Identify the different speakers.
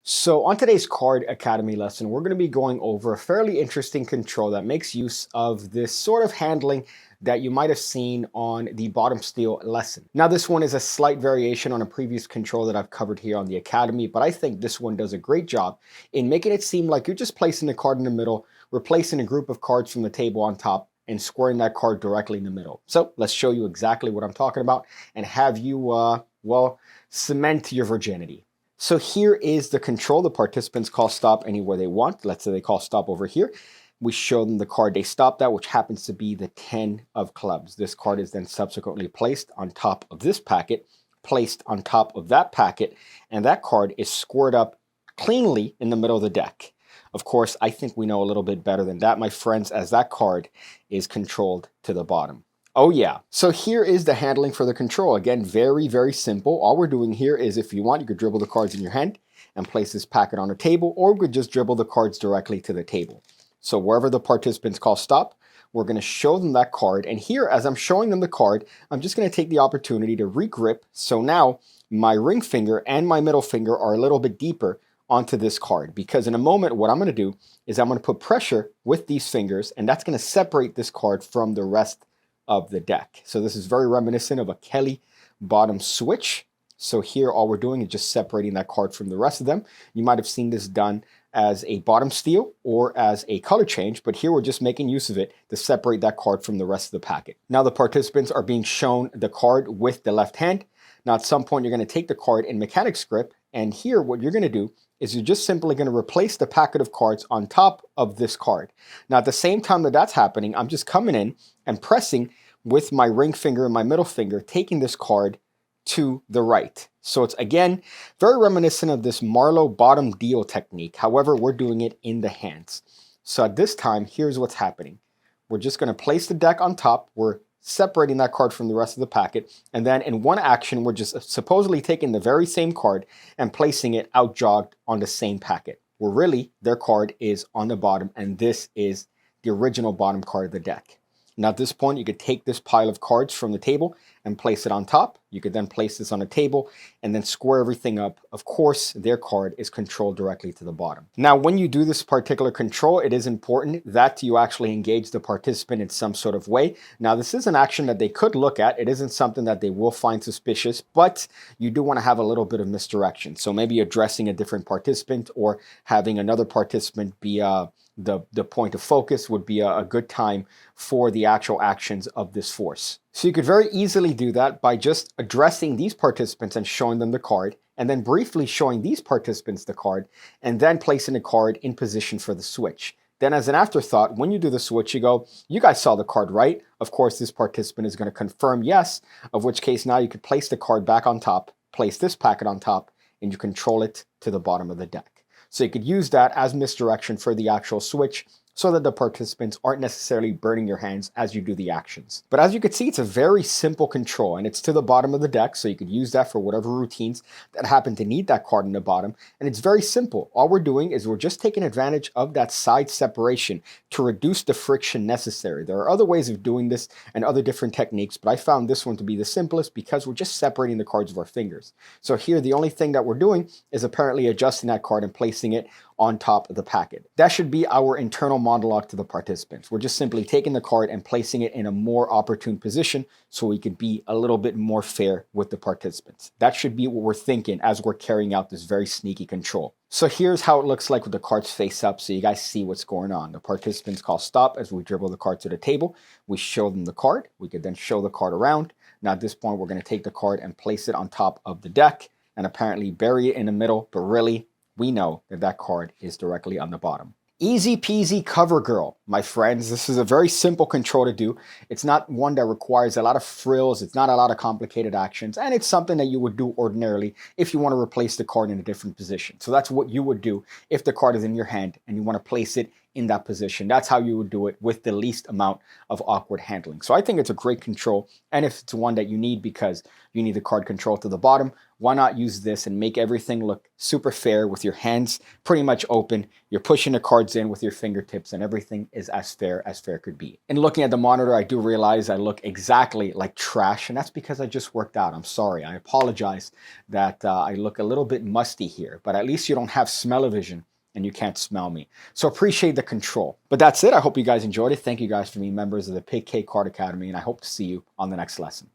Speaker 1: So on today's Card Academy lesson, we're going to be going over a fairly interesting control that makes use of this sort of handling that you might have seen on the bottom steel lesson. Now this one is a slight variation on a previous control that I've covered here on the Academy, but I think this one does a great job in making it seem like you're just placing the card in the middle, replacing a group of cards from the table on top, and squaring that card directly in the middle. So let's show you exactly what I'm talking about and have you, cement your virginity. So here is the control. The participants call stop anywhere they want. Let's say they call stop over here. We show them the card they stopped at, which happens to be the 10 of clubs. This card is then subsequently placed on top of this packet, placed on top of that packet, and that card is squared up cleanly in the middle of the deck. Of course, I think we know a little bit better than that, my friends, as that card is controlled to the bottom. Oh yeah. So here is the handling for the control. Again, very, very simple. All we're doing here is, if you want, you could dribble the cards in your hand and place this packet on a table, or we could just dribble the cards directly to the table. So wherever the participants call stop, we're going to show them that card. And here, as I'm showing them the card, I'm just going to take the opportunity to regrip. So now my ring finger and my middle finger are a little bit deeper onto this card, because in a moment, what I'm going to do is I'm going to put pressure with these fingers, and that's going to separate this card from the rest of the deck. So this is very reminiscent of a Kelly bottom switch. So here all we're doing is just separating that card from the rest of them. You might have seen this done as a bottom steal or as a color change, but here we're just making use of it to separate that card from the rest of the packet. Now the participants are being shown the card with the left hand. Now at some point you're going to take the card in mechanics grip, and here what you're going to do is you're just simply going to replace the packet of cards on top of this card. Now at the same time that that's happening, I'm just coming in and pressing with my ring finger and my middle finger, taking this card to the right. So it's, again, very reminiscent of this Marlowe bottom deal technique. However, we're doing it in the hands. So at this time, here's what's happening. We're just going to place the deck on top. We're separating that card from the rest of the packet. And then in one action, we're just supposedly taking the very same card and placing it out jogged on the same packet, where really their card is on the bottom, and this is the original bottom card of the deck. Now at this point, you could take this pile of cards from the table and place it on top. You could then place this on a table and then square everything up. Of course, their card is controlled directly to the bottom. Now, when you do this particular control, it is important that you actually engage the participant in some sort of way. Now, this is an action that they could look at. It isn't something that they will find suspicious, but you do want to have a little bit of misdirection. So maybe addressing a different participant or having another participant be the point of focus would be a good time for the actual actions of this force. So you could very easily do that by just addressing these participants and showing them the card, and then briefly showing these participants the card, and then placing the card in position for the switch. Then as an afterthought, when you do the switch, you go, you guys saw the card, right? Of course, this participant is going to confirm yes, of which case now you could place the card back on top, place this packet on top, and you control it to the bottom of the deck. So you could use that as misdirection for the actual switch, so that the participants aren't necessarily burning your hands as you do the actions. But as you can see, it's a very simple control, and it's to the bottom of the deck, so you could use that for whatever routines that happen to need that card in the bottom. And it's very simple. All we're doing is we're just taking advantage of that side separation to reduce the friction necessary. There are other ways of doing this and other different techniques, but I found this one to be the simplest because we're just separating the cards with our fingers. So here, the only thing that we're doing is apparently adjusting that card and placing it on top of the packet. That should be our internal monologue to the participants. We're just simply taking the card and placing it in a more opportune position so we can be a little bit more fair with the participants. That should be what we're thinking as we're carrying out this very sneaky control. So here's how it looks like with the cards face up, so you guys see what's going on. The participants call stop as we dribble the card to the table. We show them the card. We could then show the card around. Now at this point, we're going to take the card and place it on top of the deck and apparently bury it in the middle, but really, we know that that card is directly on the bottom. Easy peasy cover girl, my friends. This is a very simple control to do. It's not one that requires a lot of frills. It's not a lot of complicated actions. And it's something that you would do ordinarily if you want to replace the card in a different position. So that's what you would do if the card is in your hand and you want to place it in that position. That's how you would do it with the least amount of awkward handling. So I think it's a great control. And if it's one that you need because you need the card control to the bottom, why not use this and make everything look super fair with your hands pretty much open. You're pushing the cards in with your fingertips and everything is as fair could be. And looking at the monitor, I do realize I look exactly like trash, and that's because I just worked out. I'm sorry. I apologize that I look a little bit musty here, but at least you don't have smell-o-vision and you can't smell me. So appreciate the control. But that's it. I hope you guys enjoyed it. Thank you guys for being members of the PigCake Card Academy, and I hope to see you on the next lesson.